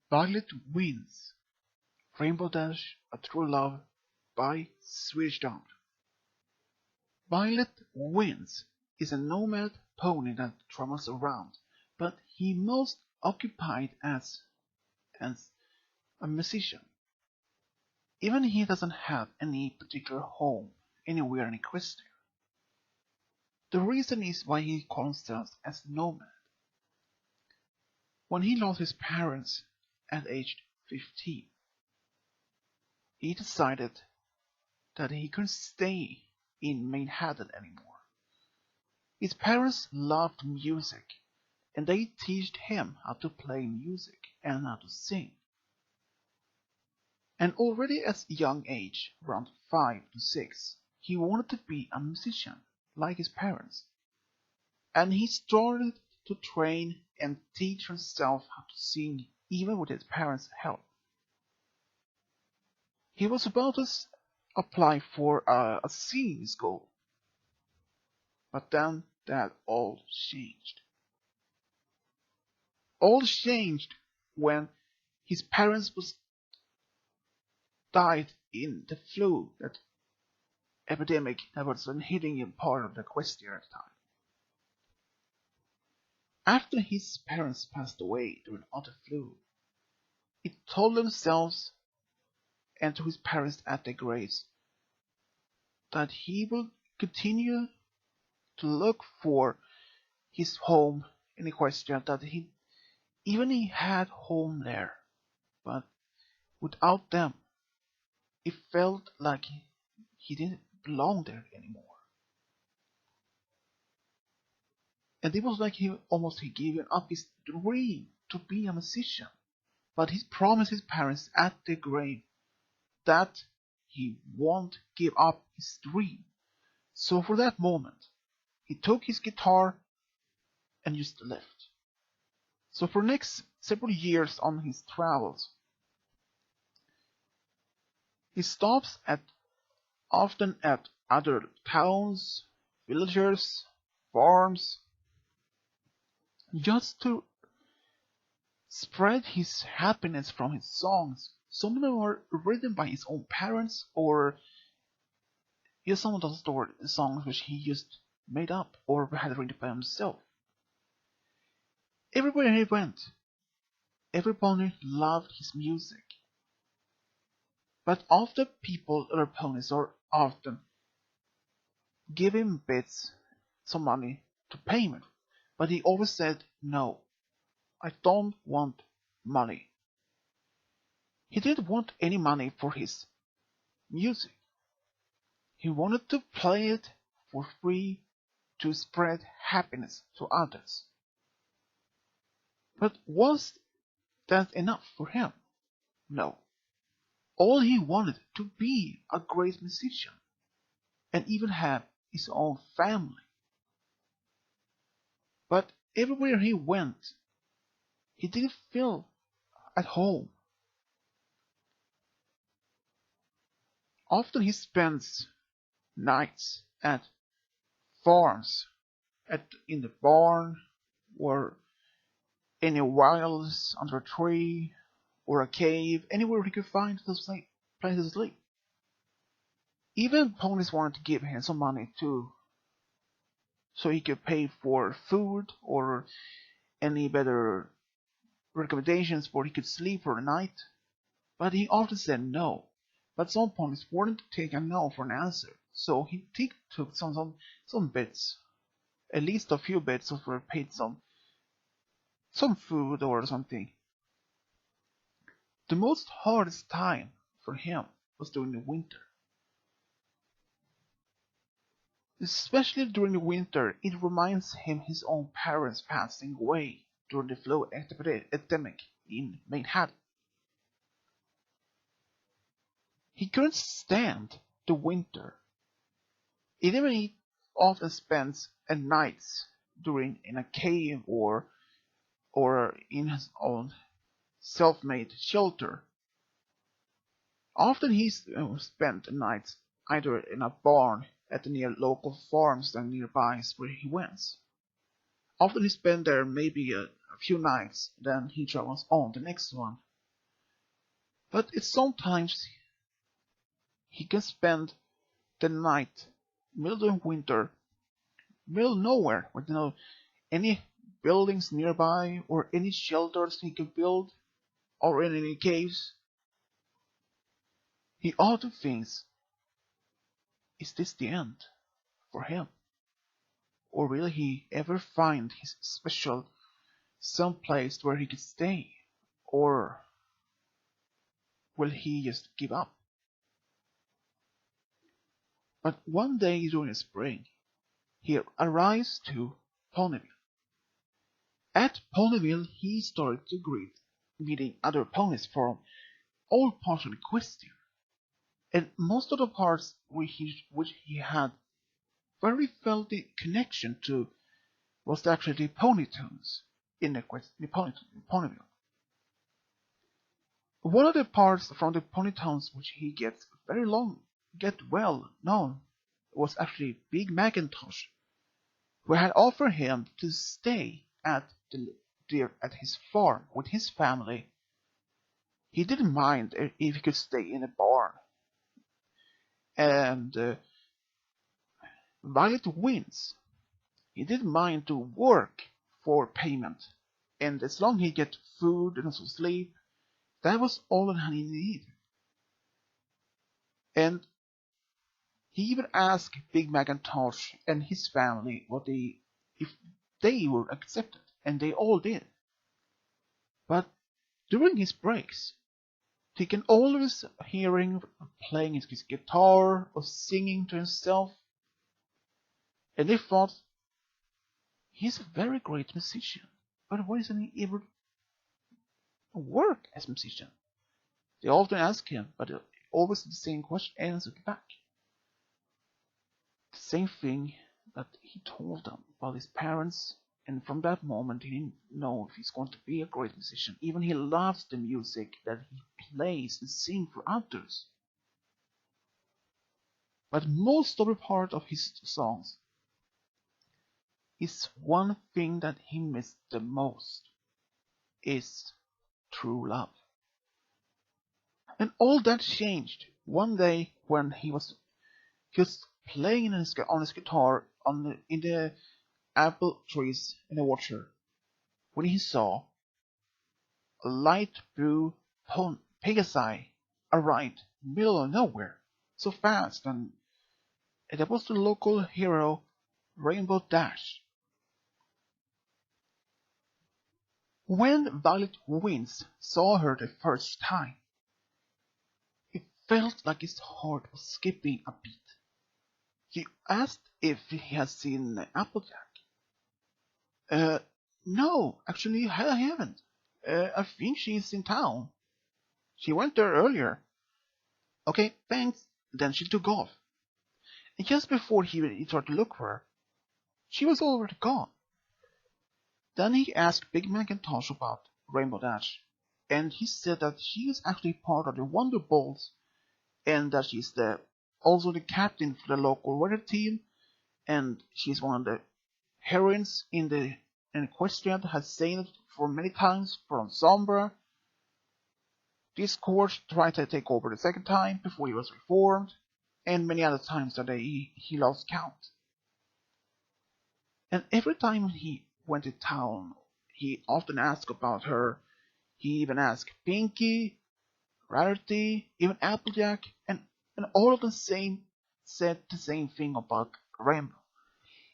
Violet Wins, Rainbow Dash, A True Love by Swedish Dawn. Violet Wins is a nomad pony that travels around, but he most occupied as a musician. Even he doesn't have any particular home anywhere in Equestria. The reason is why he calls himself as nomad. When he lost his parents at age 15, he decided that he couldn't stay in Manhattan anymore. His parents loved music, and they taught him how to play music and how to sing. And already at a young age, around 5 to 6, he wanted to be a musician, like his parents. And he started to train and teach himself how to sing, even with his parents' help. He was about to apply for a singing school, but then that all changed. All changed when his parents died in the flu, that epidemic that was hitting a part of the Equestria at the time. After his parents passed away during the flu, he told themselves and to his parents at their graves that he will continue to look for his home in Equestria, that he had home there, but without them, it felt like he didn't belong there anymore. And it was like he given up his dream to be a musician. But he promised his parents at their grave that he won't give up his dream. So for that moment, he took his guitar and just left. So for the next several years on his travels, he stops often at other towns, villages, farms, just to spread his happiness from his songs. Some of them were written by his own parents, or just some of those songs which he just made up or had written by himself. Everywhere he went, everybody loved his music. But often people or ponies are often give him some money to payment. But he always said, no, I don't want money. He didn't want any money for his music. He wanted to play it for free to spread happiness to others. But was that enough for him? No. All he wanted to be a great musician and even have his own family. But everywhere he went, he didn't feel at home. Often he spends nights at farms, in the barn, or in a wilds under a tree, or a cave, anywhere he could find to sleep, place to sleep. Even ponies wanted to give him some money too, so he could pay for food or any better recommendations where he could sleep for the night. But he often said no. But some ponies wouldn't take a no for an answer, so he took some bits, at least a few bits, of paid some food or something. The most hardest time for him was during the winter. Especially during the winter, it reminds him his own parents passing away during the flu epidemic in Manhattan. He couldn't stand the winter. Even he often spends nights in a cave or in his own self-made shelter. Often he spent nights either in a barn at the near local farms and nearby where he went. Often he spent there maybe a few nights, then he travels on the next one But it's sometimes he can spend the night, middle of winter, middle of nowhere, with any buildings nearby or any shelters he could build, or in any caves. He often thinks, is this the end for him? Or will he ever find his special someplace where he could stay? Or will he just give up? But one day during the spring, he arrives to Ponyville. At Ponyville, he started to greet, meeting other ponies from all parts of Equestria, and most of the parts which he had very felt the connection to was actually the pony tunes in Ponyville. One of the parts from the pony towns which he get well known was actually Big Macintosh, who had offered him to stay at his farm with his family. He didn't mind if he could stay in a barn. And Violet wins. He didn't mind to work for payment, and as long as he get food and also sleep, that was all that he needed. And he even asked Big Macintosh and his family if they were accepted, and they all did. But during his breaks, he can always hear him playing his guitar or singing to himself, and they thought, he's a very great musician, but why doesn't he ever work as a musician? They often ask him, but always the same question answered back. The same thing that he told them about his parents, and from that moment he didn't know if he's going to be a great musician. Even he loves the music that he plays and sings for others. But most of the part of his songs is one thing that he missed the most is true love. And all that changed one day when he was just playing on his guitar in the apple trees in the orchard, when he saw a light blue Pegasi arrive middle of nowhere so fast, and that was the local hero Rainbow Dash. When Violet Wings saw her the first time, it felt like his heart was skipping a beat. He asked if he had seen Applejack. No, actually I haven't. I think she's in town. She went there earlier. Okay, thanks. Then she took off. And just before he started to look for her, she was already gone. Then he asked Big Macintosh about Rainbow Dash, and he said that she is actually part of the Wonderbolts, and that she's also the captain for the local weather team, and she's one of the heroines in Equestria that has sailed for many times from Sombra. Discord tried to take over the second time before he was reformed, and many other times that he lost count. And every time he went to town, he often asked about her. He even asked Pinky, Rarity, even Applejack, and all of them said the same thing about Rainbow.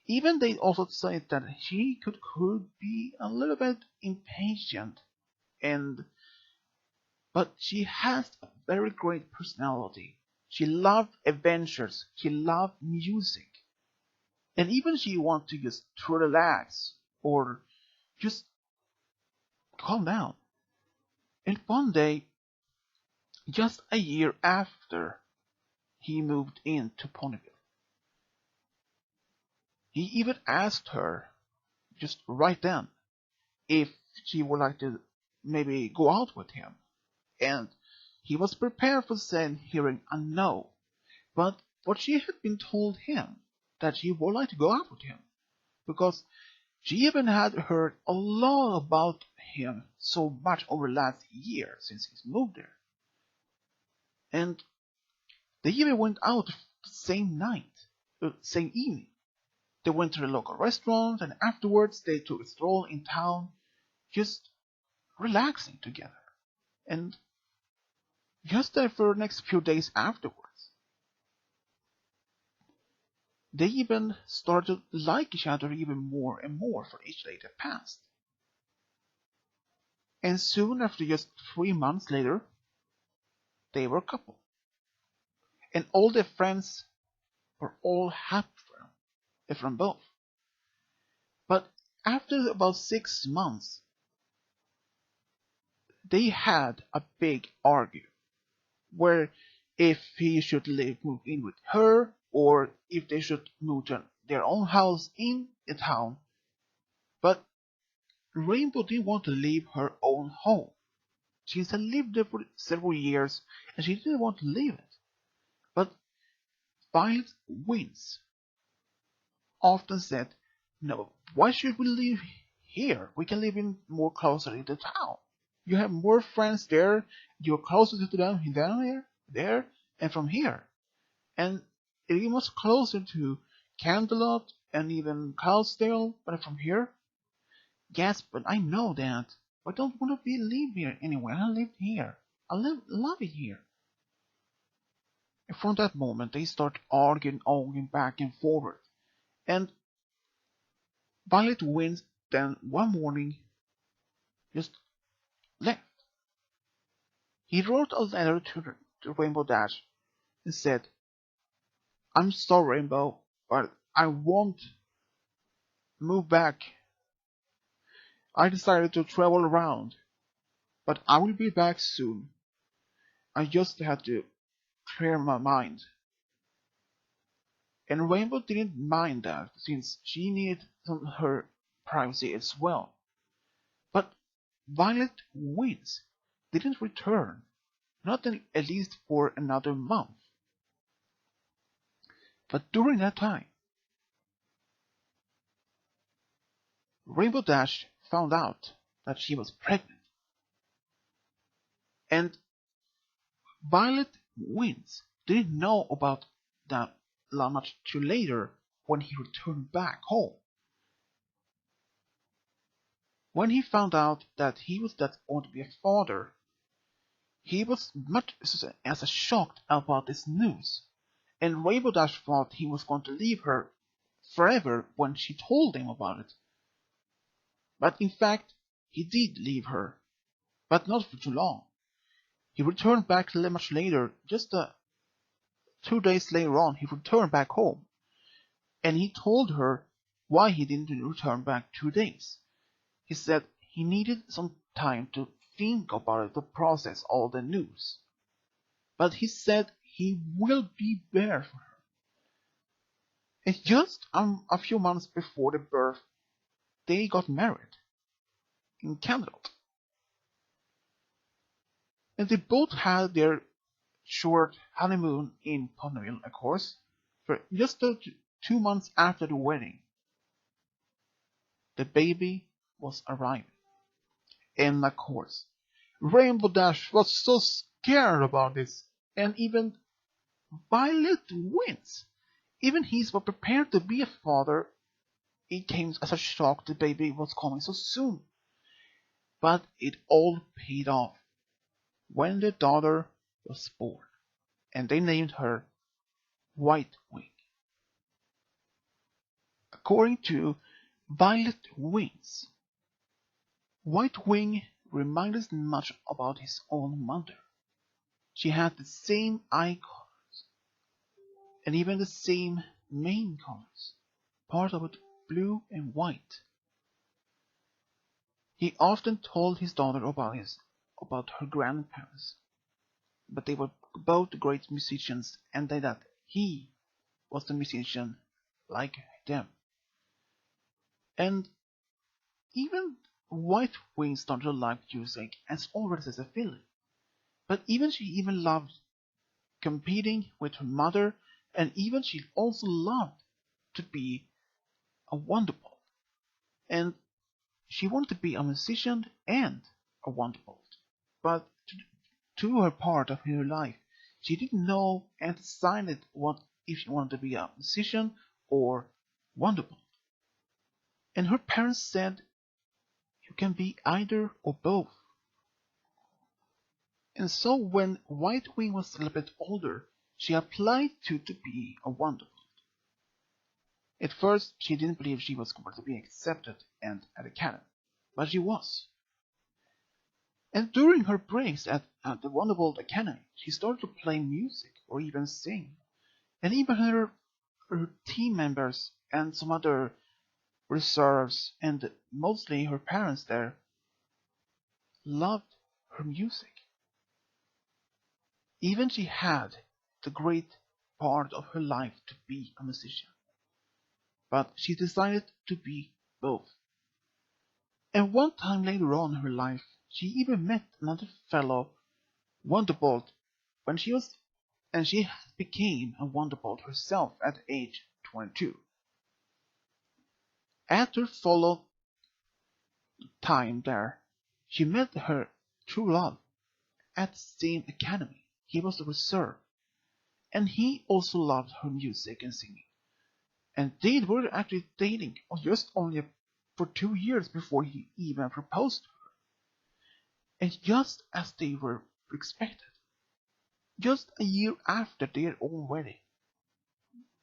Even they also said that she could be a little bit impatient, but she has a very great personality. She loved adventures. She loved music. And even she wanted to just relax or just calm down. And one day, just a year after he moved into Ponyville, he even asked her, just right then, if she would like to maybe go out with him. And he was prepared for hearing a no. But she had been told him that she would like to go out with him, because she even had heard a lot about him so much over the last year since he's moved there. And they even went out the same night, same evening. They went to the local restaurant, and afterwards they took a stroll in town, just relaxing together. And just there for the next few days afterwards, they even started to like each other even more and more for each day that passed. And soon after, just 3 months later, they were a couple. And all their friends were all happy for them both. But after about 6 months, they had a big argument where if he should move in with her or if they should move to their own house in the town. But Rainbow didn't want to leave her own home. She had lived there for several years and she didn't want to leave it. But Violet wins often said, "No, why should we live here? We can live in more closer to the town. You have more friends there, you're closer to them down there, and from here. And it is much closer to Canterlot and even Cloudsdale, but from here? Yes, but I know that. I don't want to live here anywhere. I live here. Love it here." And from that moment, they start arguing back and forward. And Violet wins then one morning just left. He wrote a letter to Rainbow Dash and said, "I'm sorry, Rainbow, but I won't move back. I decided to travel around, but I will be back soon. I just had to clear my mind." And Rainbow didn't mind that, since she needed her privacy as well. But Violet wins didn't return, not at least for another month. But during that time, Rainbow Dash found out that she was pregnant. And Violet Wings didn't know about that much till later when he returned back home. When he found out that he was going to be a father, he was much as shocked about this news. And Rainbow Dash thought he was going to leave her forever when she told him about it. But in fact, he did leave her, but not for too long. He returned back much later, just 2 days later on, he returned back home. And he told her why he didn't return back 2 days. He said he needed some time to think about it, to process all the news. But he said he will be there for her. And just a few months before the birth, they got married in Canterlot. And they both had their short honeymoon in Ponyville, of course, for just 2 months after the wedding. The baby was arriving. And of course, Rainbow Dash was so scared about this, and even Violet wins. Even he was prepared to be a father. It came as a shock the baby was coming so soon. But it all paid off when the daughter was born, and they named her White Wing. According to Violet Wings, White Wing reminded us much about his own mother. She had the same eye colors, and even the same mane colors, part of it blue and white. He often told his daughter about her grandparents, but they were both great musicians, and that he was the musician like them. And even White Wing started to like music as already as a feeling. But she even loved competing with her mother, and even she also loved to be a wonderboy. And she wanted to be a musician and a wonderboy. But to her part of her life, she didn't know and decided what if she wanted to be a musician or wonderful. And her parents said, "You can be either or both." And so when White Wing was a little bit older, she applied to be a wonderful. At first, she didn't believe she was going to be accepted and at academy, but she was. And during her breaks at the Wonderbolt Academy, she started to play music or even sing. And even her team members and some other reserves and mostly her parents there loved her music. Even she had the great part of her life to be a musician, but she decided to be both. And one time later on in her life, she even met another fellow Wonderbolt when she was, and she became a Wonderbolt herself at age 22. After followed time there, she met her true love at the same academy. He was a reserve, and he also loved her music and singing. And they were actually dating just only for 2 years before he even proposed to her. And just as they were expected, just a year after their own wedding,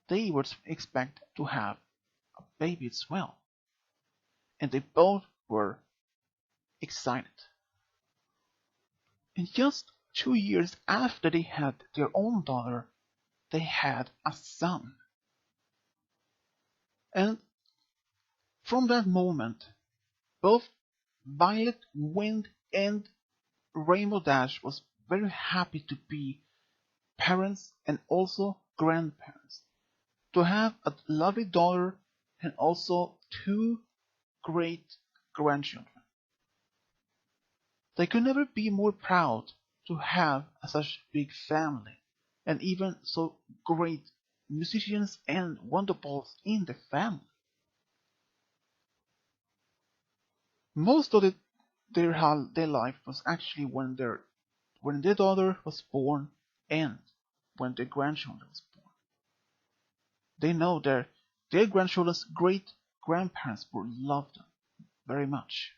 they were expected to have a baby as well. And they both were excited. And just 2 years after they had their own daughter, they had a son. And from that moment, both Violet Wind and Rainbow Dash was very happy to be parents and also grandparents, to have a lovely daughter and also two great grandchildren. They could never be more proud to have such a big family and even so great musicians and wonderballs in the family. Most of their life was actually when their daughter was born and when their grandchildren was born. They know their grandchildren's great grandparents will love them very much.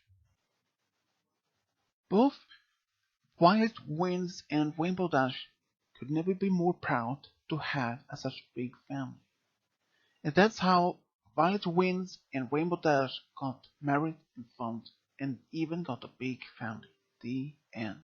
Both Violet Winds and Rainbow Dash could never be more proud to have such a big family. And that's how Violet Winds and Rainbow Dash got married and found and even got a big family. The end.